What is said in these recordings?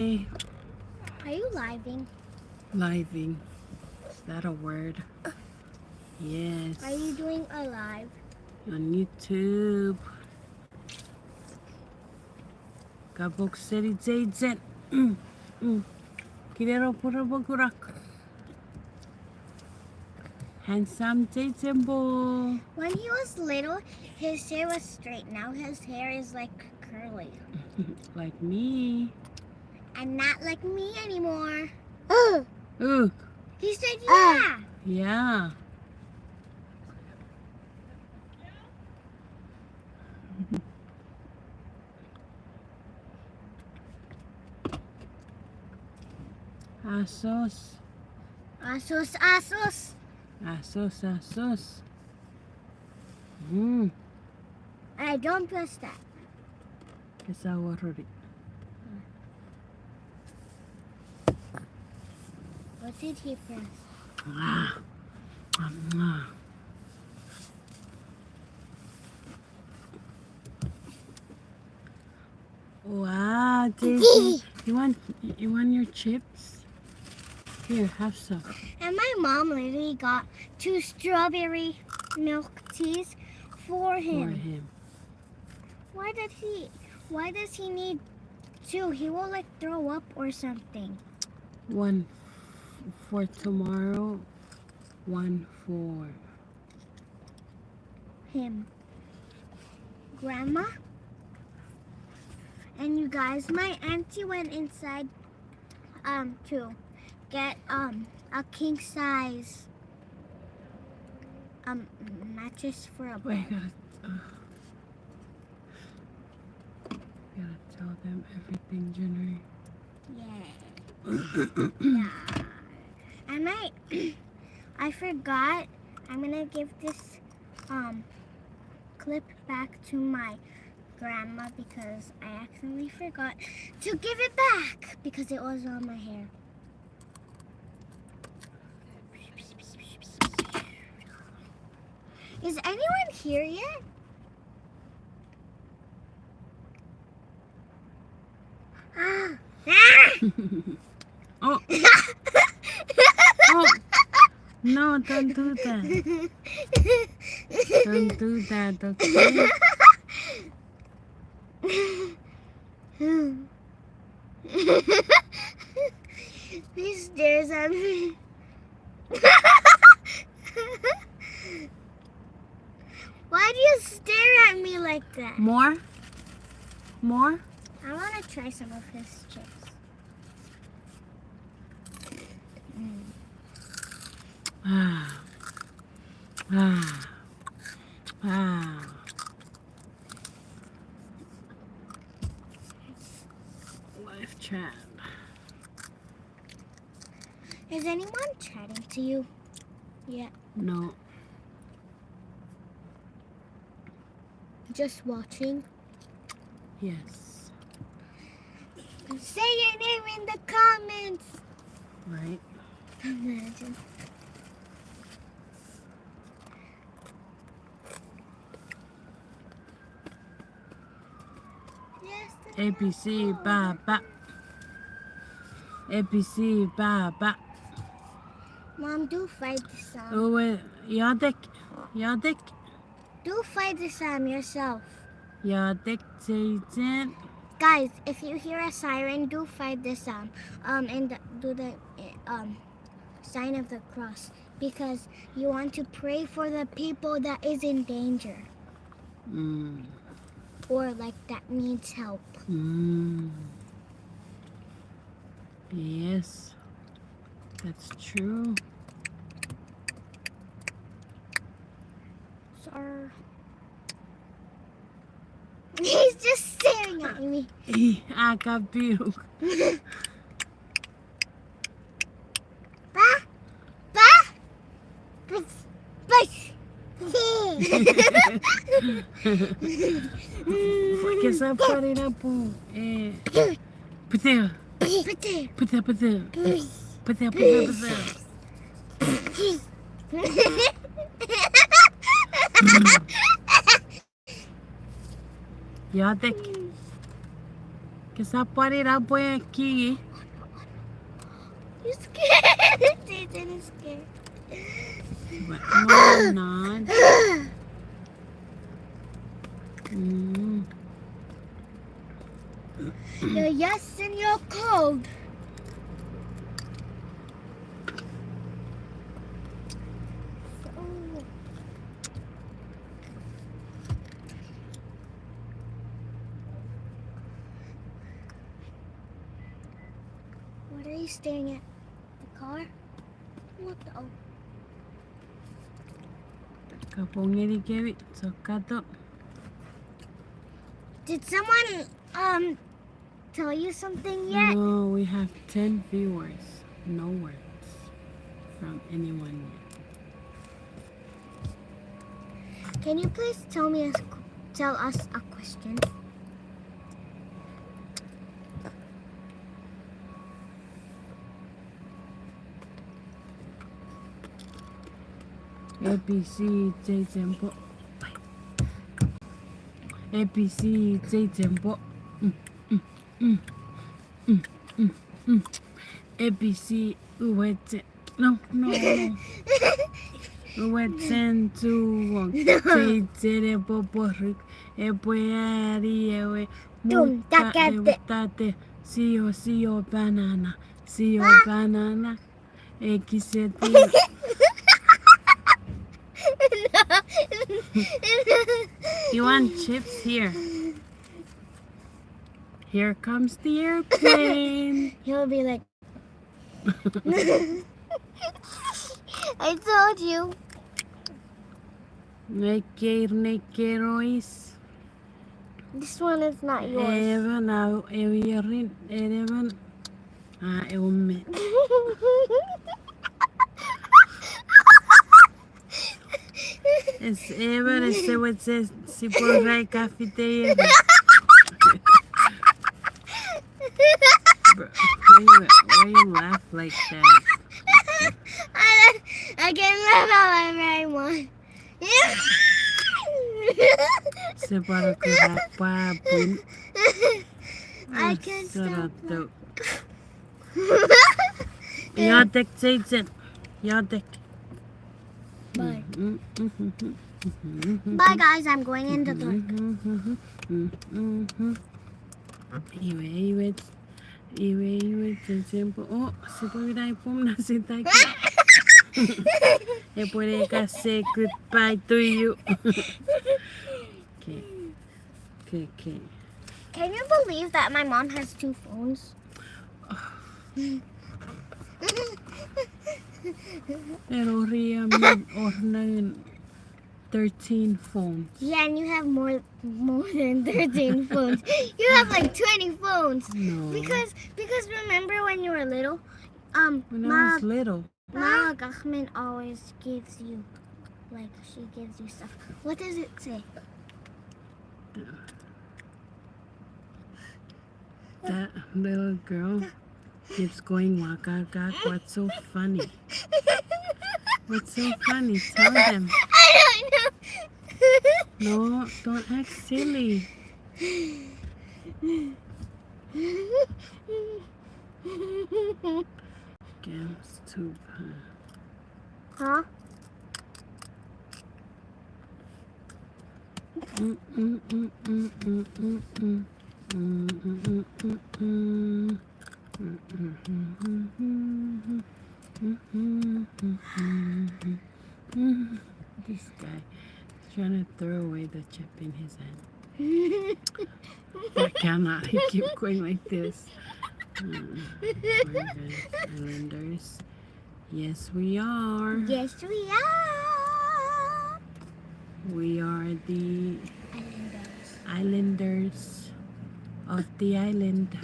Hey, Are you living? living. Is that a word? Yes. Are you doing a live? On YouTube. Kabuk City Zayzen. Kirero Pura Bogurak. Handsome Zayzen Bo. When he was little, his hair was straight. Now his hair is like curly. Like me. And not like me anymore. Ooh, He said yeah. yeah. Asos. Asus, asus. Asos. I don't press that. Kasawaruri. What did he press? Ah. Wow, Daisy. You want your chips? Here, have some. And my mom literally got 2 strawberry milk teas for For him. him. Why does he need 2? He will like throw up or something. One for tomorrow, one for Him. Grandma? And you guys, my auntie went inside to get a king size mattress for a Wait, bed. gotta tell them everything, January. Yeah. And I forgot. I'm gonna give this clip back to my grandma because I accidentally forgot to give it back because it was on my hair. Is anyone here yet? Ah! Oh, oh, no, don't do that. Don't do that, okay? He stares at me. Why do you stare at me like that? More? More? I want to try some of his chips. Ah. Ah. Ah. Live chat. Is anyone chatting to you? Yeah. No. Just watching? Yes. Say your name in the comments. Right? Imagine. Yes. ABC Baba. ABC Baba. Mom, do fight the Sam. Oh, wait. Yadik. Do fight the Sam yourself. Yadik Zayzen. Guys, if you hear a siren, do fight the Sam. And do the sign of the cross because you want to pray for the people that is in danger or like that needs help. Yes. That's true. Sir. He's just staring at me. Akabiru. Ba? Porque essa parede po. Putea. Yadik. Que esa parida pues aquí. You're scared. Jason is scared. But no, I'm not. Mm. You're yes and you're cold. What are you staring at? The car? What the? Oh. Kapongeri kewi. Sokato. Did someone tell you something yet? No, we have 10 viewers. No words from anyone yet. Can you please tell us a question? ABC Jason po. ABC Jason po. ABC uwetse. No. Uwetsen tu Jason poporrik. Epuari ewe. Dum, Muta takate. tate. Sio banana. Sio banana. Ekiseti. You want chips? Here. Here comes the airplane. He'll be like, I told you. Nekerois. This one is not yours. Even now, even. Umme. Es ever ese what says si por rai cafeteria. Why you laugh like that? I can laugh however I want. Se para que rapapin. I can stop. Yadek Jason. Yadek. Bye. Bye, guys. I'm going in the dark. Iwe, Jason po. Oh, si pagkita pum na si Taki. E puede que say goodbye to you. Okay. Can you believe that my mom has 2 phones? Pero Ria made orna 13 phones. Yeah, and you have more than 13 phones. You have like 20 phones. No. Because remember when you were little? When I was little. Mama Gachman always gives you, like, she gives you stuff. What does it say? That little girl keeps going waka gak. What's so funny? What's so funny? Tell them. I don't know. No, don't act silly. Gams tube. Huh? This guy is trying to throw away the chip in his hand. I cannot. He keeps going like this. Islanders. Yes, we are. Yes, we are. We are the Islanders. islanders of the island.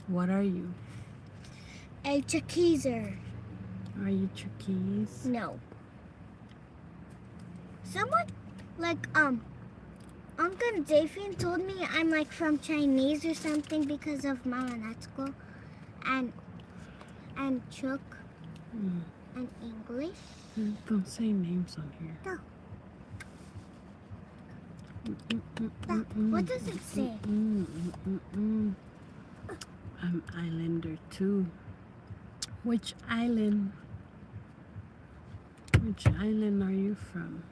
What are you? A Chakizer. Are you Chuckies? No. Someone, like, Uncle Daphne told me I'm, like, from Chinese or something because of Mama Natsuko. And Chuk and English. Don't say names on here. No. What does it say? I'm Islander too. Which island? Which island are you from?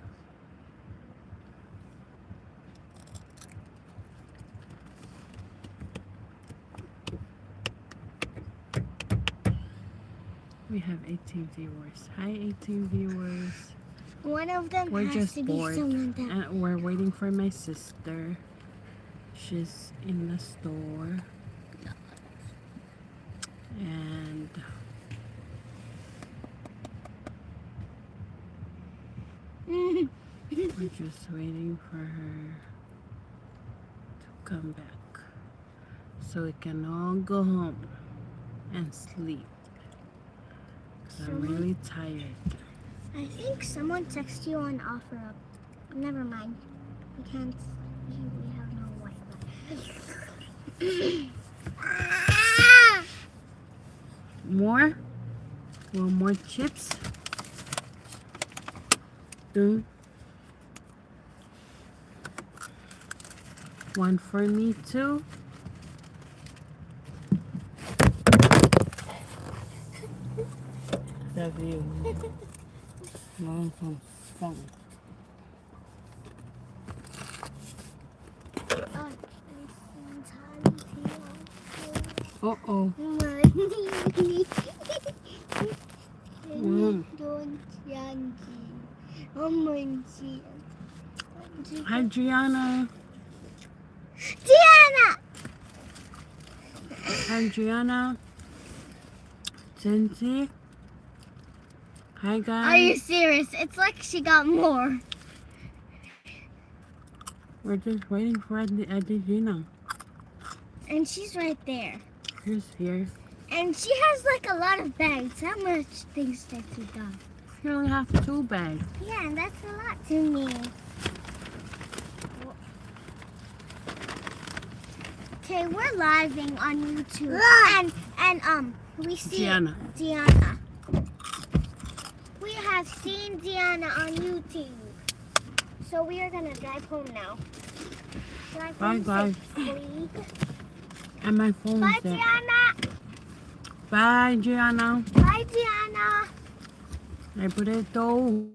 We have 18 viewers. Hi, 18 viewers. One of them We're has just to be bored. someone that. And we're waiting for my sister. She's in the store. And we're just waiting for her to come back so we can all go home and sleep. 'Cause I'm really tired. I think someone texted you on OfferUp. Never mind. We can't. We have no Wi-Fi. More? Want more chips? Dun. One for me too. Love you. Long from phone. Uh-oh. Hi, Gianna. Gianna! Hi, Gianna. Cincy. Hi, guys. Are you serious? It's like she got more. We're just waiting for Adegina. And she's right there. She's here. And she has like a lot of bags. How much things that she got? You only have 2 bags. Yeah, and that's a lot to me. Okay, we're living on YouTube. And we see Gianna. Gianna. We have seen Gianna on YouTube. So we are gonna drive home now. Drive Bye, home guys. safely. And my phone Bye, is dead. Gianna. Bye, Gianna. Bye, Gianna. I put it though.